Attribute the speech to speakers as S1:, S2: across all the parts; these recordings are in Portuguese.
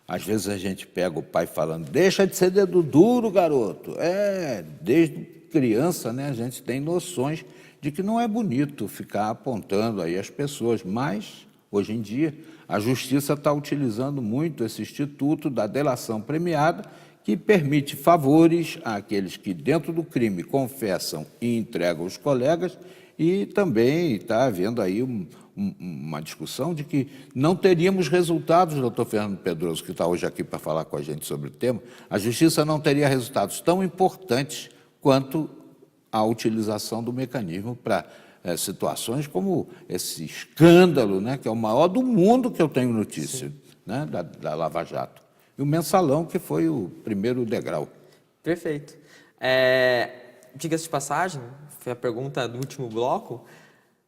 S1: Às vezes a gente pega o pai falando, deixa de ser dedo duro, garoto. Desde criança, né, a gente tem noções de que não é bonito ficar apontando aí as pessoas, mas, hoje em dia, a justiça está utilizando muito esse instituto da delação premiada, que permite favores àqueles que, dentro do crime, confessam e entregam os colegas, e também está havendo aí uma discussão de que não teríamos resultados, doutor Fernando Pedroso, que está hoje aqui para falar com a gente sobre o tema, a justiça não teria resultados tão importantes quanto a utilização do mecanismo para situações como esse escândalo, né, que é o maior do mundo que eu tenho notícia, né, da Lava Jato. E o mensalão, que foi o primeiro degrau.
S2: Perfeito. Diga-se de passagem, foi a pergunta do último bloco,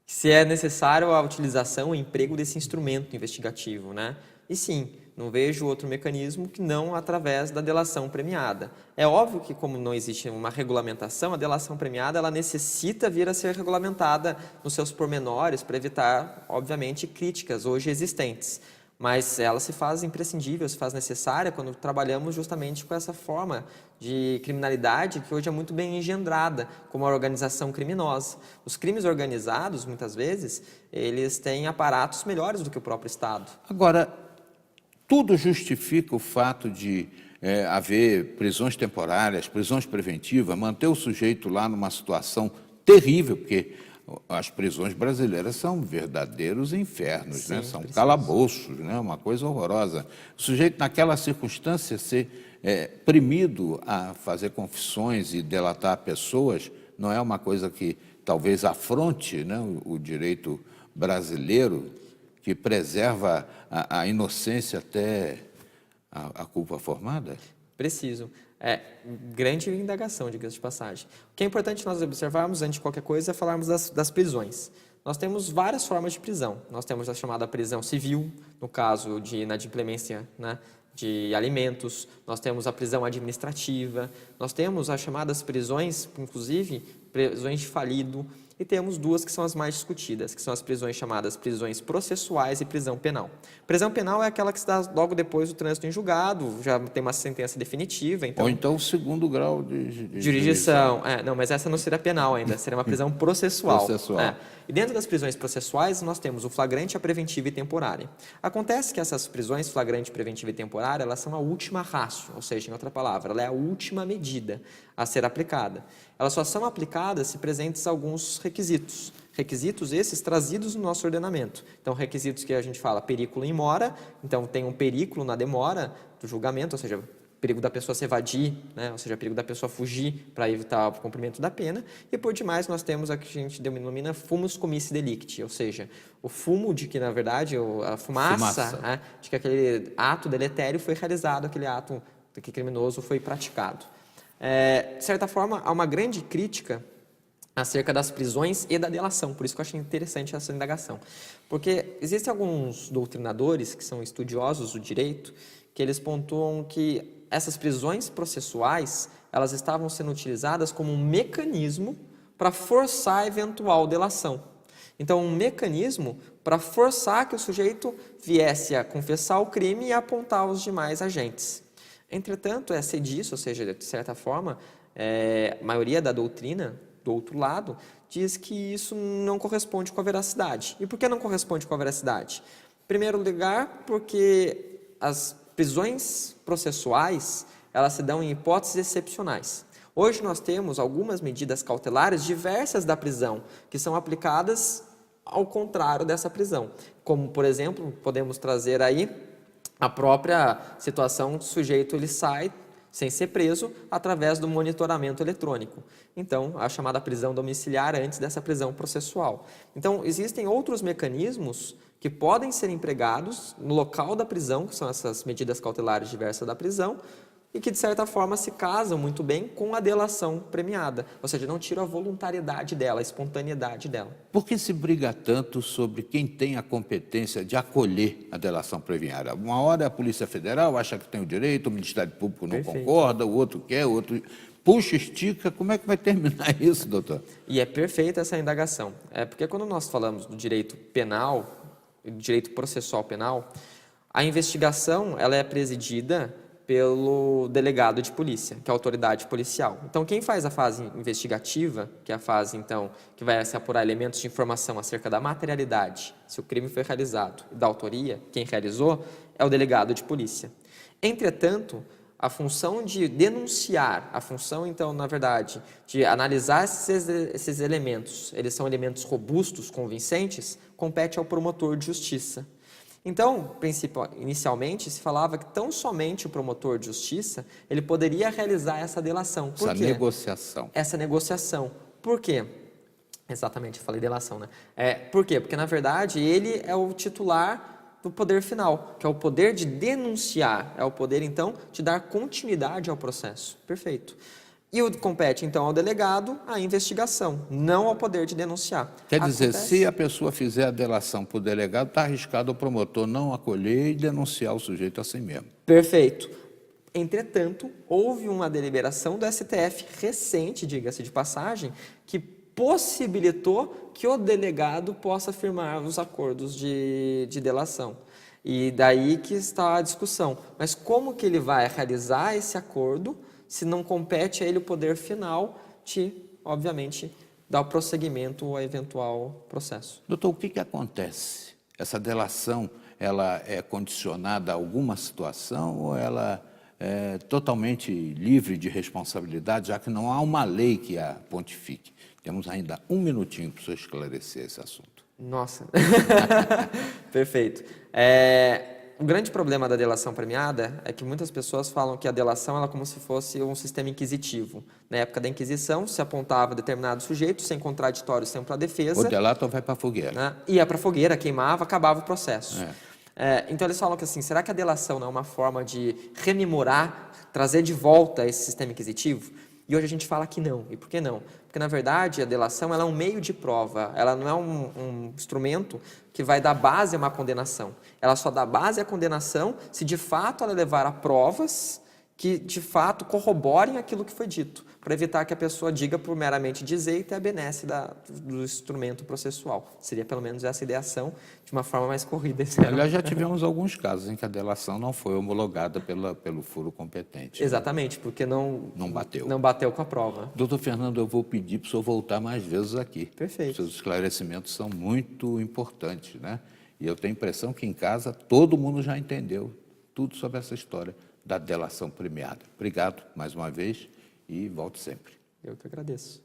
S2: se é necessário a utilização e emprego desse instrumento investigativo, né? E sim, não vejo outro mecanismo que não através da delação premiada. É óbvio que, como não existe uma regulamentação, a delação premiada ela necessita vir a ser regulamentada nos seus pormenores para evitar, obviamente, críticas hoje existentes. Mas ela se faz imprescindível, se faz necessária quando trabalhamos justamente com essa forma de criminalidade que hoje é muito bem engendrada como a organização criminosa. Os crimes organizados, muitas vezes, eles têm aparatos melhores do que o próprio Estado.
S1: Agora, tudo justifica o fato de haver prisões temporárias, prisões preventivas, manter o sujeito lá numa situação terrível, porque as prisões brasileiras são verdadeiros infernos,
S2: Sim,
S1: né? São
S2: preciso.
S1: calabouços, né? Uma coisa horrorosa. O sujeito, naquela circunstância, ser premido a fazer confissões e delatar pessoas não é uma coisa que talvez afronte, né, o direito brasileiro, que preserva a inocência até a culpa formada?
S2: Preciso. Grande indagação, diga-se de passagem. O que é importante nós observarmos, antes de qualquer coisa, é falarmos das prisões. Nós temos várias formas de prisão. Nós temos a chamada prisão civil, no caso de inadimplemência, né, de alimentos. Nós temos a prisão administrativa. Nós temos as chamadas prisões, inclusive, prisões de falido. E temos duas que são as mais discutidas, que são as prisões chamadas prisões processuais e prisão penal. Prisão penal é aquela que se dá logo depois do trânsito em julgado, já tem uma sentença definitiva. Então,
S1: ou então o segundo grau de
S2: jurisdição. Não, mas essa não seria penal ainda, seria uma prisão processual.
S1: Processual.
S2: E dentro das prisões processuais, nós temos o flagrante, a preventiva e temporária. Acontece que essas prisões, flagrante, preventiva e temporária, elas são a última ratio, ou seja, em outra palavra, ela é a última medida a ser aplicada. Elas só são aplicadas se presentes alguns requisitos. Requisitos esses trazidos no nosso ordenamento. Então, requisitos que a gente fala periculo in mora, então tem um periculo na demora do julgamento, ou seja, perigo da pessoa se evadir, né? Ou seja, perigo da pessoa fugir para evitar o cumprimento da pena. E, por demais, nós temos a que a gente denomina fumus comissi delicti, ou seja, o fumo de que, na verdade, a fumaça. Né, de que aquele ato deletério foi realizado, aquele ato que criminoso foi praticado. De certa forma, há uma grande crítica acerca das prisões e da delação, por isso que eu achei interessante essa indagação. Porque existem alguns doutrinadores, que são estudiosos do direito, que eles pontuam que essas prisões processuais, elas estavam sendo utilizadas como um mecanismo para forçar a eventual delação. Então, um mecanismo para forçar que o sujeito viesse a confessar o crime e apontar os demais agentes. Entretanto, é disso, ou seja, de certa forma, a maioria da doutrina, do outro lado, diz que isso não corresponde com a veracidade. E por que não corresponde com a veracidade? Em primeiro lugar, porque as prisões processuais, elas se dão em hipóteses excepcionais. Hoje nós temos algumas medidas cautelares diversas da prisão, que são aplicadas ao contrário dessa prisão. Como, por exemplo, podemos trazer aí a própria situação que o sujeito ele sai sem ser preso através do monitoramento eletrônico. Então, a chamada prisão domiciliar antes dessa prisão processual. Então, existem outros mecanismos que podem ser empregados no local da prisão, que são essas medidas cautelares diversas da prisão, e que, de certa forma, se casam muito bem com a delação premiada. Ou seja, não tiram a voluntariedade dela, a espontaneidade dela.
S1: Por que se briga tanto sobre quem tem a competência de acolher a delação premiada? Uma hora a Polícia Federal acha que tem o direito, o Ministério Público não concorda, o outro quer, o outro puxa, estica. Como é que vai terminar isso, doutor?
S2: E é perfeita essa indagação. Porque quando nós falamos do direito penal, do direito processual penal, A investigação ela é presidida pelo delegado de polícia, que é a autoridade policial. Então, quem faz a fase investigativa, que é a fase, então, que vai se apurar elementos de informação acerca da materialidade, se o crime foi realizado, e da autoria, quem realizou, é o delegado de polícia. Entretanto, a função de denunciar, a função, então, na verdade, de analisar esses elementos, eles são elementos robustos, convincentes, compete ao promotor de justiça. Então, inicialmente, se falava que tão somente o promotor de justiça ele poderia realizar essa delação. Por quê?
S1: Negociação.
S2: Essa negociação. Por quê? Exatamente, eu falei delação, né? Por quê? Porque, na verdade, ele é o titular do poder final, que é o poder de denunciar, é o poder, então, de dar continuidade ao processo. Perfeito. E compete, então, ao delegado a investigação, não ao poder de denunciar.
S1: Quer dizer, se a pessoa fizer a delação para o delegado, está arriscado o promotor não acolher e denunciar o sujeito assim mesmo.
S2: Perfeito. Entretanto, houve uma deliberação do STF recente, diga-se de passagem, que possibilitou que o delegado possa firmar os acordos de delação. E daí que está a discussão. Mas como que ele vai realizar esse acordo se não compete a ele o poder final de, obviamente, dar o prosseguimento ao eventual processo?
S1: Doutor, o que acontece? Essa delação, ela é condicionada a alguma situação ou ela é totalmente livre de responsabilidade, já que não há uma lei que a pontifique? Temos ainda um minutinho para o senhor esclarecer esse assunto.
S2: Nossa, perfeito. O grande problema da delação premiada é que muitas pessoas falam que a delação ela é como se fosse um sistema inquisitivo. Na época da Inquisição, se apontava determinado sujeito, sem contraditório, sem para a defesa.
S1: O delator vai para a fogueira.
S2: Né? Ia para a fogueira, queimava, acabava o processo. Então eles falam que assim, será que a delação não é uma forma de rememorar, trazer de volta esse sistema inquisitivo? E hoje a gente fala que não. E por que não? Porque, na verdade, a delação ela é um meio de prova, ela não é um instrumento que vai dar base a uma condenação. Ela só dá base à condenação se, de fato, ela levar a provas que, de fato, corroborem aquilo que foi dito, para evitar que a pessoa diga por meramente dizer e ter a benesse do instrumento processual. Seria, pelo menos, essa ideação de uma forma mais corrida.
S1: Aliás, já tivemos alguns casos em que a delação não foi homologada pelo foro competente.
S2: Exatamente, né? Porque não
S1: bateu.
S2: Não bateu com a prova.
S1: Doutor Fernando, eu vou pedir para o senhor voltar mais vezes aqui.
S2: Perfeito.
S1: Seus esclarecimentos são muito importantes, né? E eu tenho a impressão que em casa todo mundo já entendeu tudo sobre essa história da delação premiada. Obrigado mais uma vez e volte sempre.
S2: Eu que agradeço.